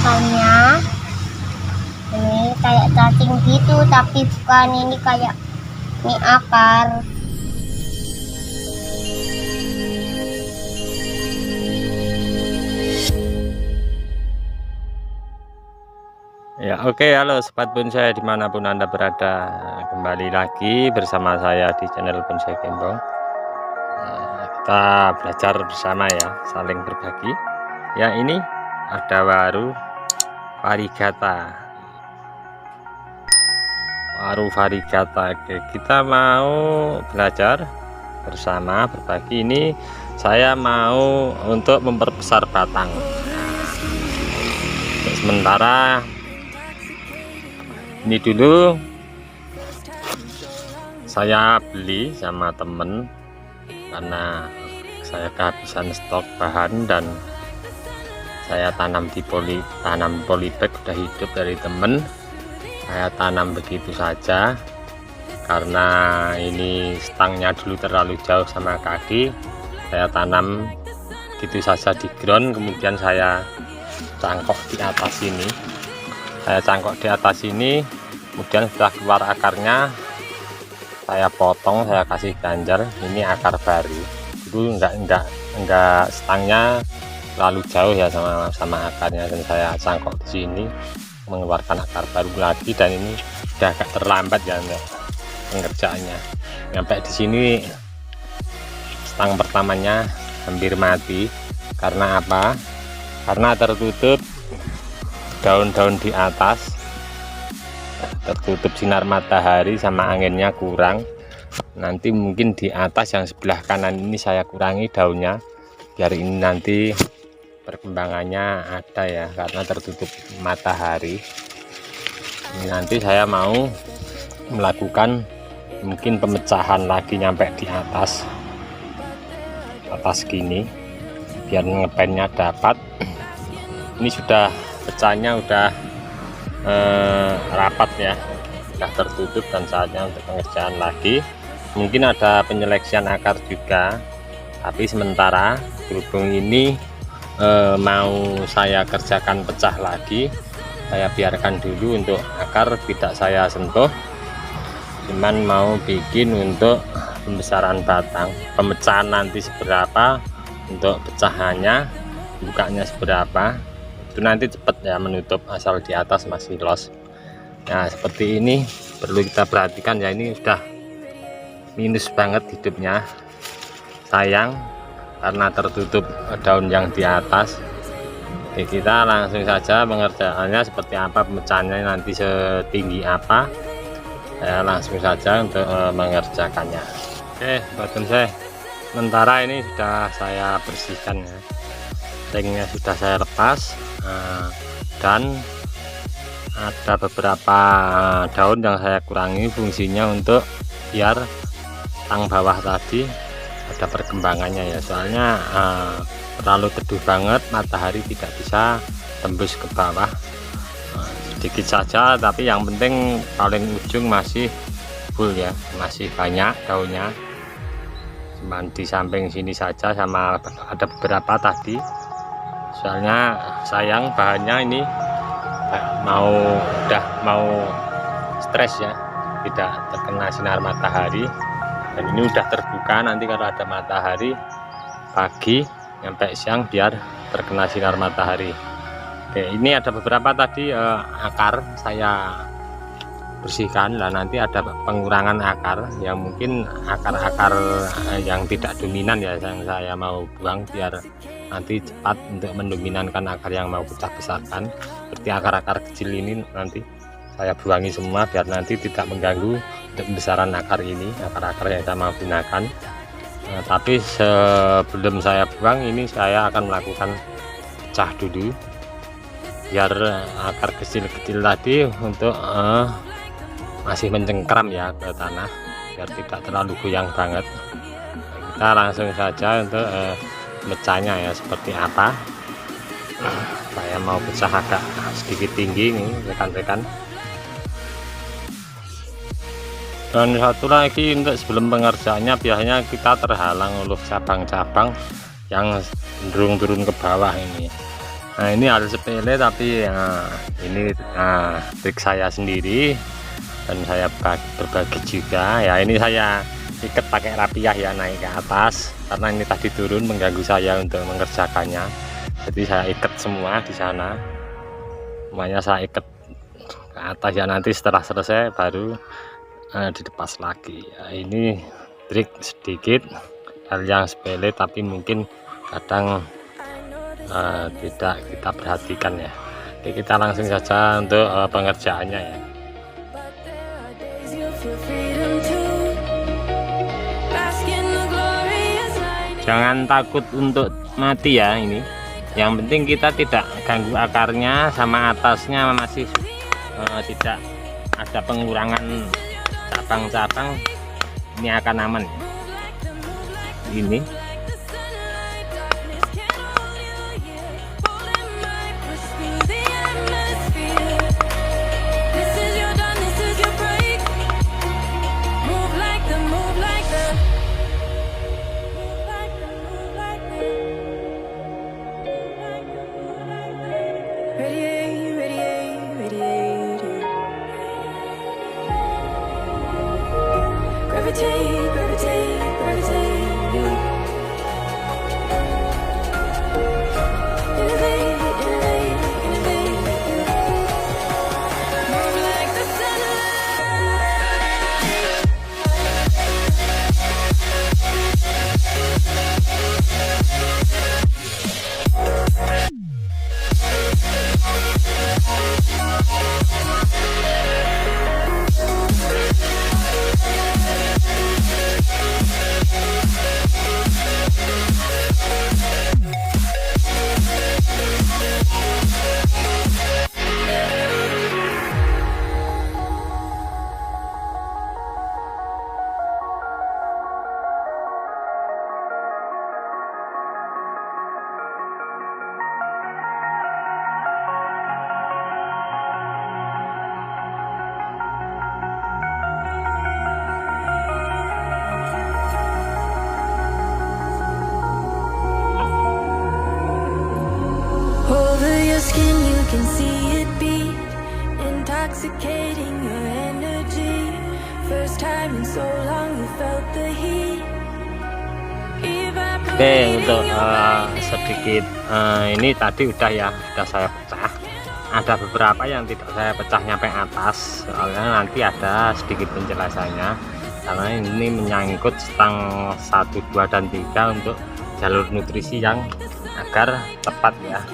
ikannya. Ini kayak cacing gitu, tapi bukan, ini kayak mie akar. Ya, oke, halo sobat bonsai dimanapun Anda berada, kembali lagi bersama saya di channel Bonsai Gembong. Kita belajar bersama ya, saling berbagi. Ya, ini ada waru varigata. Waru varigata. Oke, kita mau belajar bersama berbagi. Ini saya mau untuk memperbesar batang. Sementara ini dulu saya beli sama temen karena saya kehabisan stok bahan, dan saya tanam di polybag udah hidup dari temen. Saya tanam begitu saja karena ini stangnya dulu terlalu jauh sama kaki. Saya tanam gitu saja di ground, kemudian saya cangkok di atas ini. Kemudian setelah keluar akarnya saya potong, saya kasih ganjar. Ini akar baru, itu enggak stangnya terlalu jauh ya sama akarnya, dan saya cangkok di sini mengeluarkan akar baru lagi. Dan ini sudah agak terlambat ya pengerjaannya. Sampai di sini stang pertamanya hampir mati. Karena apa? Karena tertutup daun-daun di atas, tertutup sinar matahari sama anginnya kurang. Nanti mungkin di atas yang sebelah kanan ini saya kurangi daunnya biar ini nanti perkembangannya ada ya, karena tertutup matahari. Ini nanti saya mau melakukan mungkin pemecahan lagi nyampe di atas gini biar ngepennya dapat. Ini sudah pecahnya udah rapat ya, sudah tertutup, dan saatnya untuk pengerjaan lagi. Mungkin ada penyeleksian akar juga, tapi sementara berhubung ini mau saya kerjakan pecah lagi, saya biarkan dulu untuk akar tidak saya sentuh. Cuman mau bikin untuk pembesaran batang, pemecahan nanti seberapa, untuk pecahannya bukanya seberapa, itu nanti cepat ya menutup, asal di atas masih los. Nah seperti ini perlu kita perhatikan ya, ini sudah minus banget hidupnya, sayang karena tertutup daun yang di atas. Oke, kita langsung saja pengerjaannya seperti apa, pemecahannya nanti setinggi apa, saya langsung saja untuk mengerjakannya. Oke bonsai, sementara ini sudah saya bersihkan ya, ringnya sudah saya lepas. Dan ada beberapa daun yang saya kurangi, fungsinya untuk biar tang bawah tadi ada perkembangannya ya, soalnya terlalu teduh banget, matahari tidak bisa tembus ke bawah. Sedikit saja, tapi yang penting paling ujung masih full ya, masih banyak daunnya. Cuman di samping sini saja, sama ada beberapa tadi. Soalnya sayang bahannya ini udah mau stres ya, tidak terkena sinar matahari. Dan ini udah terbuka, nanti kalau ada matahari pagi sampai siang biar terkena sinar matahari. Oke, ini ada beberapa tadi akar saya bersihkan lah, nanti ada pengurangan akar yang mungkin akar-akar yang tidak dominan ya, yang saya mau buang biar nanti cepat untuk mendominankan akar yang mau pecah besarkan. Seperti akar-akar kecil ini nanti saya buangi semua biar nanti tidak mengganggu untuk pembesaran akar ini, akar-akar yang saya mau gunakan. Tapi sebelum saya buang ini, saya akan melakukan pecah dulu biar akar kecil-kecil tadi untuk masih mencengkram ya ke tanah, biar tidak terlalu goyang banget. Kita langsung saja untuk mecahnya ya, seperti apa. Saya mau pecah agak sedikit tinggi nih rekan-rekan. Dan satu lagi, untuk sebelum pengerjaannya biasanya kita terhalang oleh cabang-cabang yang cenderung turun ke bawah ini. Nah ini harus sepele, tapi ini trik saya sendiri dan saya berbagi juga ya. Ini saya ikat pakai rapiah ya, naik ke atas karena ini tadi turun mengganggu saya untuk mengerjakannya. Jadi saya ikat semua di sana, semuanya saya ikat ke atas ya. Nanti setelah selesai baru dilepas lagi ya. Ini trik sedikit, hal yang sepele tapi mungkin kadang tidak kita perhatikan ya. Oke, kita langsung saja untuk pengerjaannya ya. Jangan takut untuk mati ya. Ini yang penting kita tidak ganggu akarnya, sama atasnya masih tidak ada pengurangan cabang-cabang, ini akan aman ya. Ini skin, you can see it beat, intoxicating your energy. First time in so long you felt the heat. Oke, untuk sedikit ini tadi udah ya, sudah saya pecah. Ada beberapa yang tidak saya pecah nyampe atas, soalnya nanti ada sedikit penjelasannya, karena ini menyangkut stang 1, 2, dan 3 untuk jalur nutrisi yang agar tepat ya.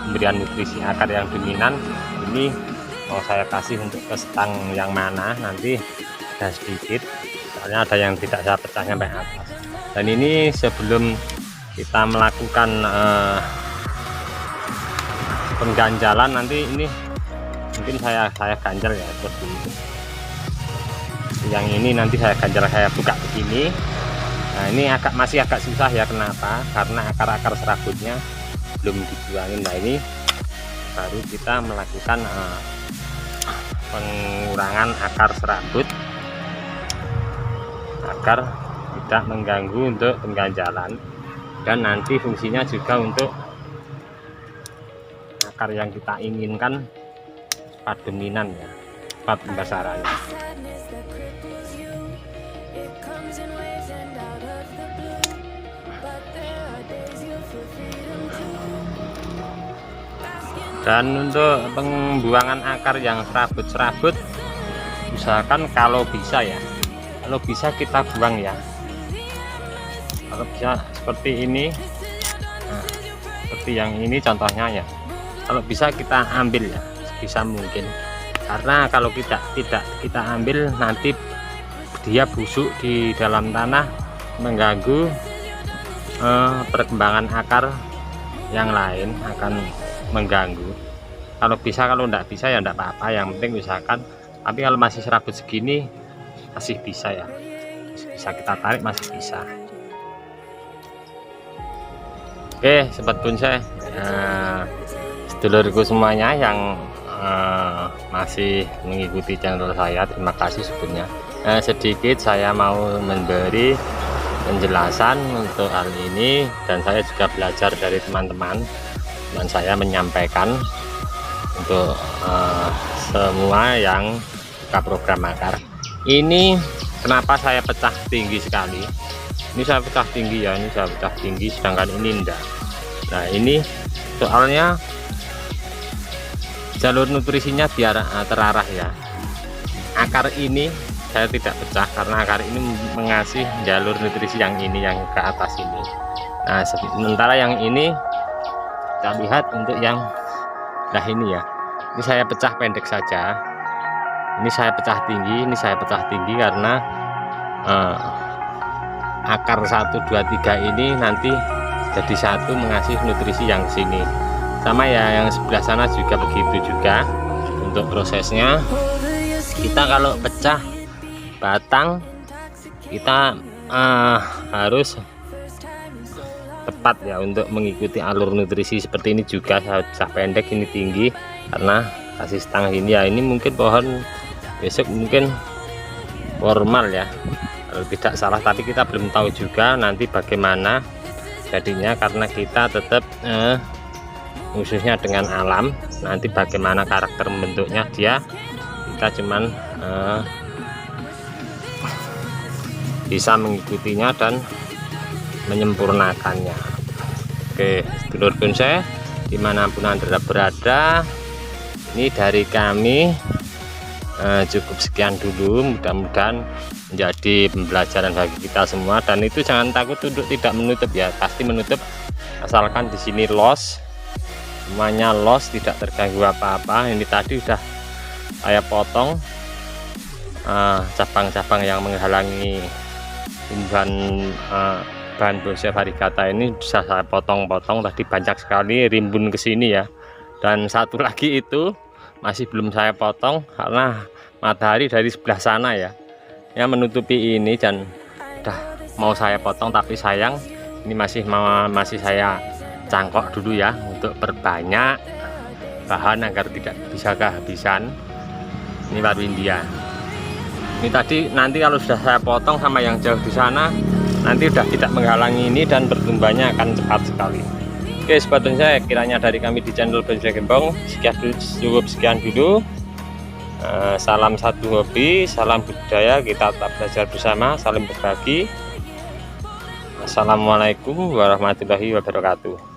Pemberian nutrisi akar yang dominan ini mau saya kasih untuk ke stang yang mana, nanti ada sedikit, soalnya ada yang tidak saya pecah sampai atas. Dan ini sebelum kita melakukan pengganjalan, nanti ini mungkin saya ganjal ya seperti ini. Yang ini nanti saya ganjal, saya buka begini. Nah ini masih agak susah ya. Kenapa? Karena akar-akar serabutnya belum dibuangin. Nah ini baru kita melakukan pengurangan akar serabut agar tidak mengganggu untuk pengganjalan, dan nanti fungsinya juga untuk akar yang kita inginkan cepat dominan ya, cepat pembesarannya. Dan untuk pembuangan akar yang serabut-serabut, usahakan kalau bisa ya, kalau bisa kita buang ya. Kalau bisa seperti ini, nah, seperti yang ini contohnya ya, kalau bisa kita ambil ya sebisa mungkin, karena kalau tidak kita ambil, nanti dia busuk di dalam tanah, mengganggu perkembangan akar yang lain, akan mengganggu. Kalau bisa, kalau enggak bisa ya enggak apa-apa, yang penting usahakan. Tapi kalau masih serabut segini masih bisa ya, masih bisa kita tarik, masih bisa. Oke sobat bonsai, sedulurku semuanya yang masih mengikuti channel saya, terima kasih sebelumnya. Sedikit saya mau memberi penjelasan untuk hal ini, dan saya juga belajar dari teman-teman cuman saya menyampaikan untuk semua yang buka program akar. Ini kenapa saya pecah tinggi sekali, ini saya pecah tinggi ya, ini saya pecah tinggi, sedangkan ini enggak. Nah ini soalnya jalur nutrisinya biar terarah ya. Akar ini saya tidak pecah karena akar ini mengasih jalur nutrisi yang ini, yang ke atas ini. Nah sementara yang ini kita lihat untuk yang ini ya, ini saya pecah pendek saja, ini saya pecah tinggi, ini saya pecah tinggi karena akar 1, 2, 3 ini nanti jadi satu mengasih nutrisi yang sini. Sama ya yang sebelah sana juga begitu juga untuk prosesnya. Kita kalau pecah batang kita harus tepat ya untuk mengikuti alur nutrisi. Seperti ini juga saya pecah pendek, ini tinggi karena kasih stang ini ya. Ini mungkin pohon besok mungkin formal ya kalau tidak salah, tapi kita belum tahu juga nanti bagaimana jadinya karena kita tetap khususnya dengan alam, nanti bagaimana karakter bentuknya dia, kita cuman bisa mengikutinya dan menyempurnakannya. Oke, sedulur bonsai dimanapun Anda berada, ini dari kami cukup sekian dulu, mudah-mudahan menjadi pembelajaran bagi kita semua. Dan itu jangan takut untuk tidak menutup ya, pasti menutup asalkan di sini los, semuanya los, tidak terganggu apa-apa. Ini tadi sudah saya potong cabang-cabang yang menghalangi tumbuhan bahan bonsai variegata ini, bisa saya potong-potong tadi, banyak sekali rimbun ke sini ya. Dan satu lagi itu masih belum saya potong karena matahari dari sebelah sana ya menutupi ini, dan udah mau saya potong tapi sayang ini masih saya cangkok dulu ya untuk perbanyak bahan agar tidak bisa kehabisan. Ini baru India. Ini tadi nanti kalau sudah saya potong sama yang jauh di sana, nanti udah tidak menghalangi ini dan pertumbuhannya akan cepat sekali. Oke sobat bonsai, kiranya dari kami di channel Bonsai Gembong sekian dulu. Salam satu hobi, salam budaya, kita tetap belajar bersama, saling berbagi. Assalamualaikum warahmatullahi wabarakatuh.